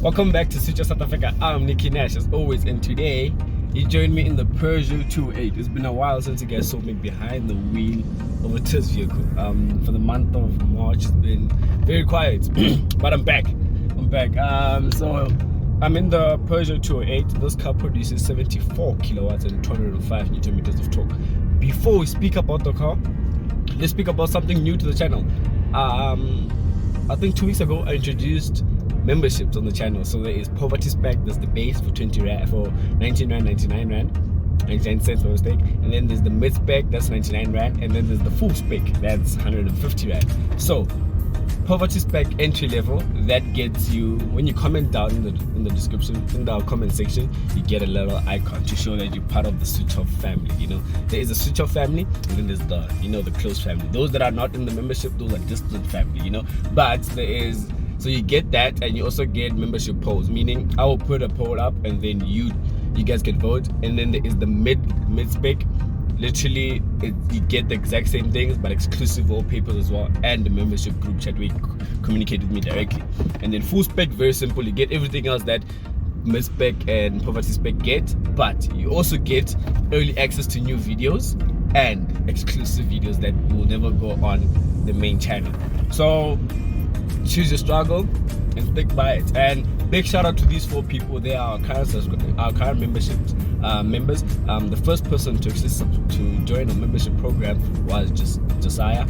Welcome back to Switch South Africa. I'm Nicky Nash as always, and today you joined me in the Peugeot 208. It's been a while since you guys saw me behind the wheel of a this vehicle. For the month of March, it's been very quiet, but I'm back. So I'm in the Peugeot 208. This car produces 74 kilowatts and 205 newton meters of torque. Before we speak about the car, let's speak about something new to the channel. I think 2 weeks ago I introduced memberships on the channel. So there is poverty spec, there's the base for 20 rand, for 19 rand, 99 cents by mistake, and then there's the mid spec, that's 99 rand, and then there's the full spec, that's 150 rand. So poverty spec entry level, that gets you, when you comment down in the description, in the comment section, you get a little icon to show that you're part of the Switch Off family. You know, there is a Switch Off family, and then there's the, you know, the close family. Those that are not in the membership, those are distant family, you know. But there is, so you get that, and you also get membership polls, meaning I will put a poll up and then you guys can vote. And then there is the mid spec. Literally you get the exact same things but exclusive wallpapers as well, and the membership group chat where you communicate with me directly. And then full spec, very simple, you get everything else that mid spec and poverty spec get, but you also get early access to new videos and exclusive videos that will never go on the main channel. So choose your struggle and stick by it. And big shout out to these 4 people. They are our current membership members. The first person to join a membership program was just Josiah.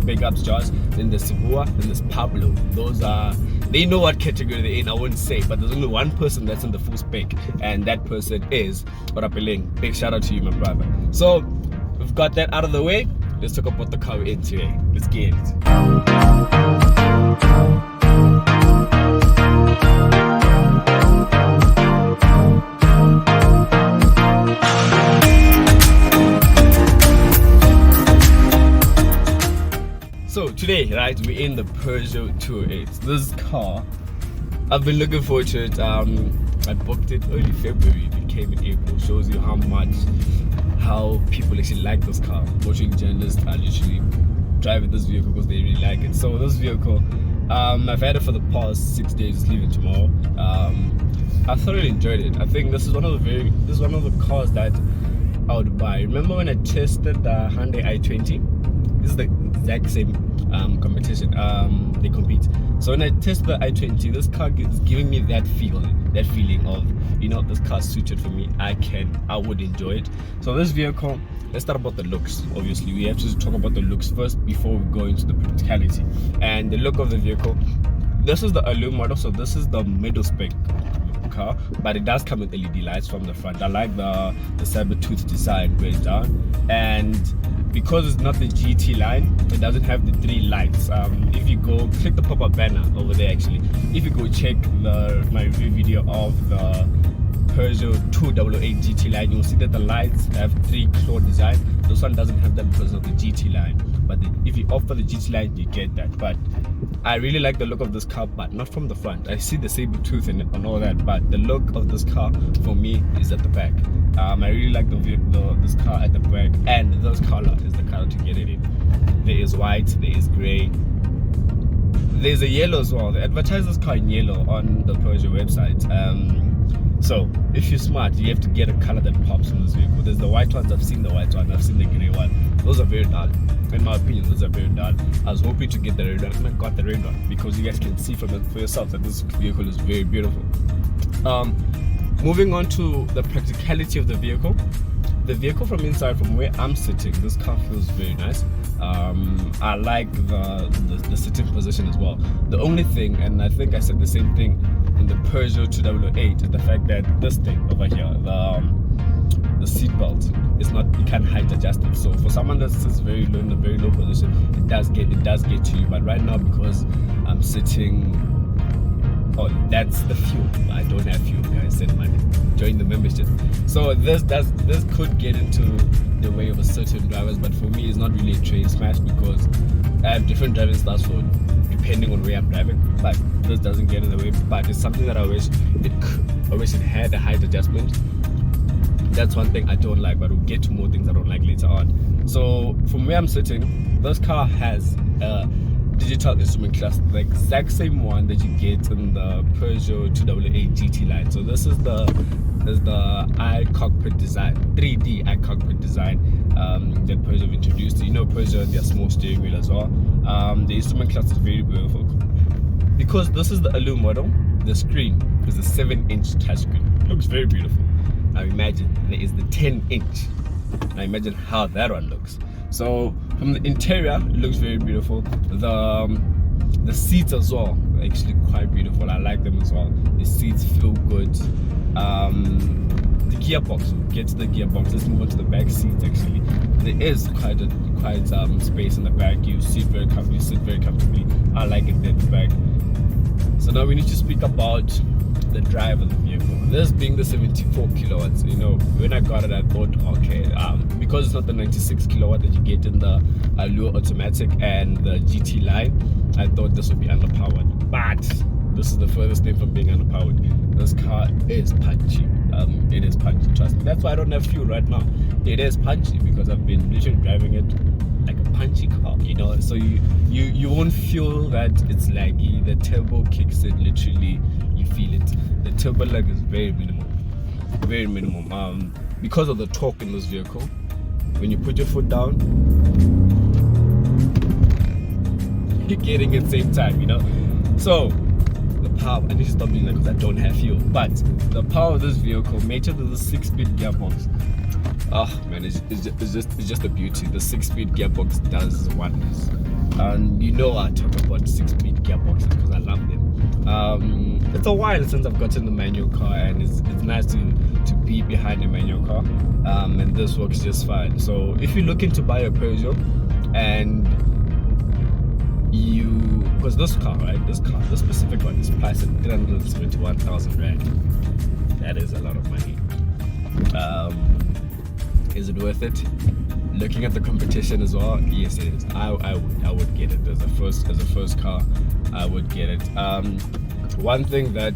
Big ups, Josh. Then there's Sibua, then there's Pablo. Those are, they know what category they're in, I wouldn't say, but there's only one person that's in the full spec, and that person is Orapeling. Big shout out to you, my brother. So we've got that out of the way. Let's talk about the car we're in today. Let's get it. So today, right, we're in the Peugeot 208. This car, I've been looking forward to it. I booked it early February. It came in April. Shows you how people actually like this car. Motoring journalists are literally driving this vehicle because they really like it. So this vehicle, I've had it for the past 6 days. It's leaving tomorrow. I thoroughly enjoyed it. I think this is one of the cars that I would buy. Remember when I tested the Hyundai i20? This is the exact same competition. They compete. So when I test the i20, this car is giving me that feeling of, you know, this car suited for me. I would enjoy it. So this vehicle, let's start about the looks. Obviously we have to talk about the looks first before we go into the practicality. And the look of the vehicle, this is the Allure model, so this is the middle spec car, but it does come with LED lights from the front. I like the saber-tooth design going down, and because it's not the GT line, it doesn't have the 3 lights. If you go click the pop-up banner over there, actually, if you go check my review video of the Peugeot 208 GT line, you'll see that the lights have 3 claw design. This one doesn't have that because of the GT line, but if you opt for the GT line, you get that. But I really like the look of this car, but not from the front. I see the saber tooth and all that, but the look of this car for me is at the back. I really like this car at the back, and this color is the color to get it in. There is white, there is grey, there's a yellow as well. They advertise this car in yellow on the Peugeot website. So if you're smart, you have to get a color that pops in this vehicle. There's the white ones. I've seen the white one, I've seen the grey one. Those are very dull. In my opinion, those are very dull. I was hoping to get the red one, and I got the red one because you guys can see from it for yourself that this vehicle is very beautiful. Moving on to the practicality of the vehicle. The vehicle from inside, from where I'm sitting, this car feels very nice. I like the sitting position as well. The only thing, and I think I said the same thing in the Peugeot 208, is the fact that this thing over here, the seat belt, is not, you can't height adjust it. So for someone that sits very low, in a very low position, it does get to you. But right now, because I'm sitting, oh, that's the fuel. I don't have fuel, guys. Send money. Join the membership. So this could get into the way of a certain drivers, but for me, it's not really a train smash because I have different driving styles for depending on where I'm driving. But this doesn't get in the way. But it's something that I wish it had a height adjustment. That's one thing I don't like, but we'll get to more things I don't like later on. So from where I'm sitting, this car has digital instrument cluster, the exact same one that you get in the Peugeot 288 GT line. So this is the iCockpit design, 3D iCockpit design that Peugeot introduced. You know Peugeot, their small steering wheel as well. The instrument cluster is very beautiful. Because this is the Allure model, the screen is a 7-inch touchscreen. Looks very beautiful. Now imagine there is the 10-inch. Now imagine how that one looks. So from the interior, it looks very beautiful. The seats as well are actually quite beautiful. I like them as well. The seats feel good. The gearbox, we'll get to the gearbox. Let's move on to the back seats. Actually, there is quite space in the back. You sit very comfortably. I like it at the back. So now we need to speak about the drive of the vehicle. This being the 74 kilowatts, you know, when I got it, I thought, okay, because it's not the 96 kilowatt that you get in the Allure automatic and the GT line, I thought this would be underpowered. But this is the furthest thing from being underpowered. This car is punchy. It is punchy, trust me. That's why I don't have fuel right now. It is punchy because I've been literally driving it like a punchy car, you know. So you won't feel that it's laggy. The turbo kicks it literally. You feel it. The turbo lag is very minimum. Because of the torque in this vehicle, when you put your foot down, you're getting it same time, you know. So the power, I need to stop doing that because I don't have fuel. But the power of this vehicle, mated with the 6-speed gearbox, oh man, it's just a beauty. The 6-speed gearbox does wonders. And you know I talk about 6-speed gearboxes because I love them. It's a while since I've gotten the manual car, and it's nice to be behind a manual car, and this works just fine. So if you're looking to buy a Peugeot, and because this specific one is priced at 371,000 rand. That is a lot of money. Is it worth it? Looking at the competition as well, yes it is. I would get it as a first car. I would get it. One thing that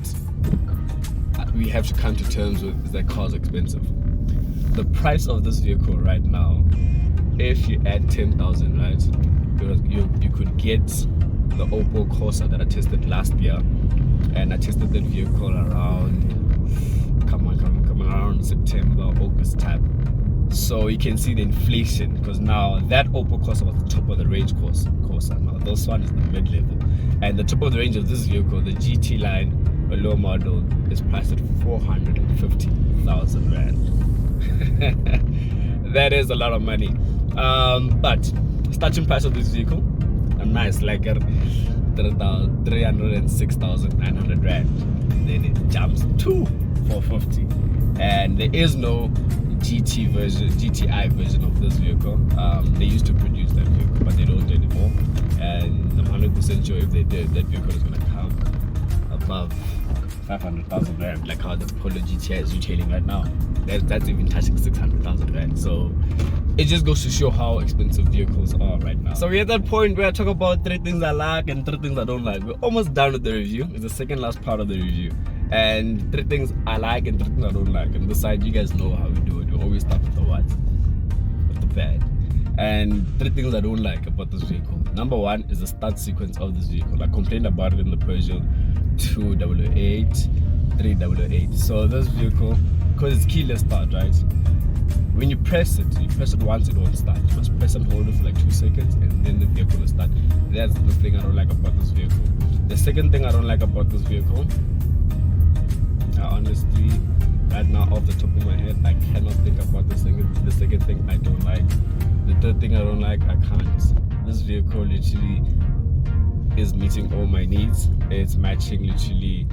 we have to come to terms with is that car's expensive. The price of this vehicle right now, if you add 10,000, right, you could get the Opel Corsa that I tested last year, and I tested that vehicle around around September, August time. So you can see the inflation, because now that Opel Corsa was the top of the range Corsa. Now this one is the mid-level, and the top of the range of this vehicle, the GT line, a low model, is priced at 450,000 rand. That is a lot of money. But starting price of this vehicle, a nice like 306,900 rand. Then it jumps to 450, and there is no GTI version of this vehicle. They used to produce that vehicle, but they don't anymore. And I'm 100% sure if they did, that vehicle is going to come above 500,000 rand, like how the Polo GTI is retailing right now. That's even touching 600,000 rand. So it just goes to show how expensive vehicles are right now. So we're at that point where I talk about 3 things I like and 3 things I don't like. We're almost done with the review. It's the second last part of the review. And 3 things I like and 3 things I don't like. And besides, you guys know how we do it. We always start with the what? With the bad. And 3 things I don't like about this vehicle. Number 1 is the start sequence of this vehicle. I complained about it in the Peugeot 288, 388. So this vehicle, because it's keyless start, right? When you press it once, it won't start. You must press and hold it for like 2 seconds, and then the vehicle will start. That's the thing I don't like about this vehicle. The second thing I don't like about this vehicle, honestly, right now off the top of my head, I cannot think about the second thing I don't like. The third thing I don't like, I can't. This vehicle literally is meeting all my needs. It's matching literally,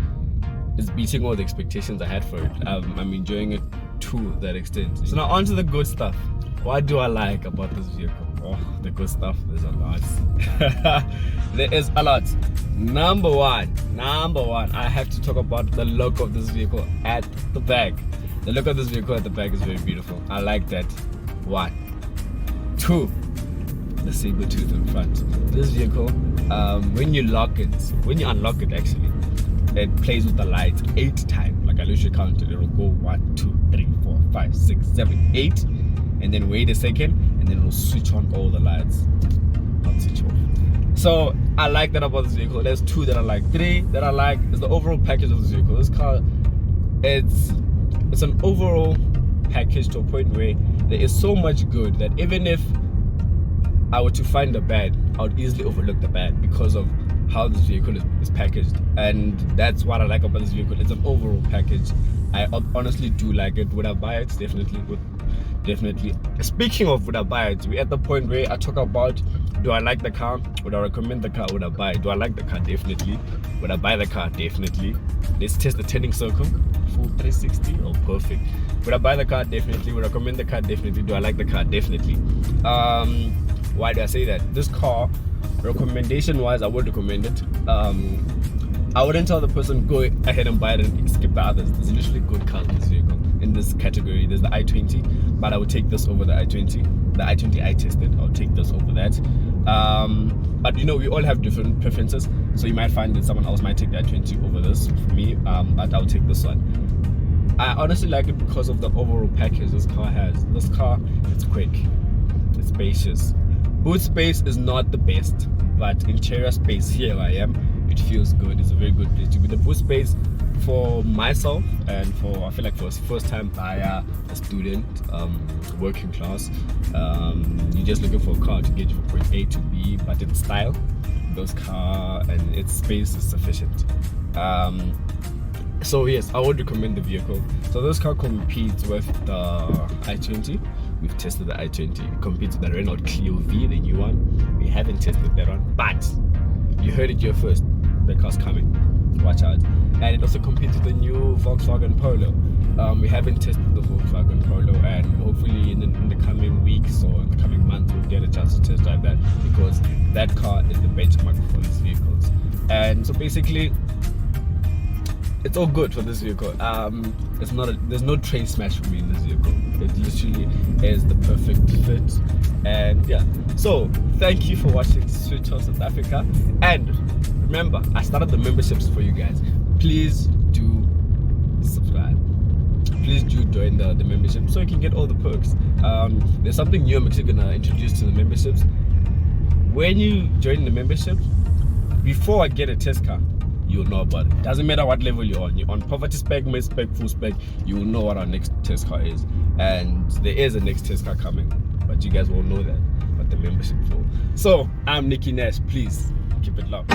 it's beating all the expectations I had for it. I'm enjoying it to that extent. So now on to the good stuff. What do I like about this vehicle? Oh, the good stuff, there's a lot. There is a lot. Number one, I have to talk about the look of this vehicle at the back. The look of this vehicle at the back is very beautiful. I like that. 1, 2, the saber tooth in front. This vehicle, when you unlock it actually, it plays with the lights 8 times. Like I literally counted, it'll go 1, 2, 3, 4, 5, 6, 7, 8, and then wait a second, and then it'll switch on all the lights. Not switch off. So I like that about this vehicle. There's 2 that I like. 3 that I like is the overall package of this vehicle. This car, it's an overall package to a point where there is so much good that even if I were to find the bad, I would easily overlook the bad because of how this vehicle is packaged. And that's what I like about this vehicle. It's an overall package. I honestly do like it. Would I buy it? Definitely would. Definitely. Speaking of would I buy it, we're at the point where I talk about, do I like the car? Would I recommend the car? Would I buy it? Do I like the car? Definitely. Would I buy the car? Definitely. Let's test the turning circle. Full 360. Oh, perfect. Would I buy the car? Definitely. Would I recommend the car? Definitely. Do I like the car? Definitely. Why do I say that? This car, recommendation wise, I would recommend it. I wouldn't tell the person go ahead and buy it and skip the others. There's literally good cars in this vehicle, in this category. There's the i20, but I would take this over the i20. The i20 I tested, I'll take this over that. But you know, we all have different preferences, so you might find that someone else might take the i20 over this. For me, but I'll take this one. I honestly like it because of the overall package this car has. This car, it's quick, it's spacious. Boot space is not the best, but interior space, here I am, it feels good. It's a very good place to be. The boot space for myself and for, I feel like for a first time buyer, a student, working class, you're just looking for a car to get you from point A to B, but its style, this car and its space is sufficient. So yes, I would recommend the vehicle. So this car competes with the i20. We've tested the i20. It competes with the Renault Clio V, the new one. We haven't tested that one, but you heard it here first. The car's coming. Watch out. And it also competes with the new Volkswagen Polo. We haven't tested the Volkswagen Polo, and hopefully in the coming weeks or in the coming months we'll get a chance to test drive that, because that car is the benchmark for these vehicles. And so basically, it's all good for this vehicle. There's no train smash for me in this vehicle. It literally is the perfect fit. And yeah, so thank you for watching Switch of South Africa. And remember, I started the memberships for you guys. Please do subscribe. Please do join the membership so you can get all the perks. There's something new I'm actually gonna introduce to the memberships. When you join the membership, before I get a test car, you'll know about it. Doesn't matter what level you're on. You're on poverty spec, mid spec, full spec, you will know what our next test car is. And there is a next test car coming, but you guys won't know that, but the membership will. So I'm Nicky Nash. Please keep it locked.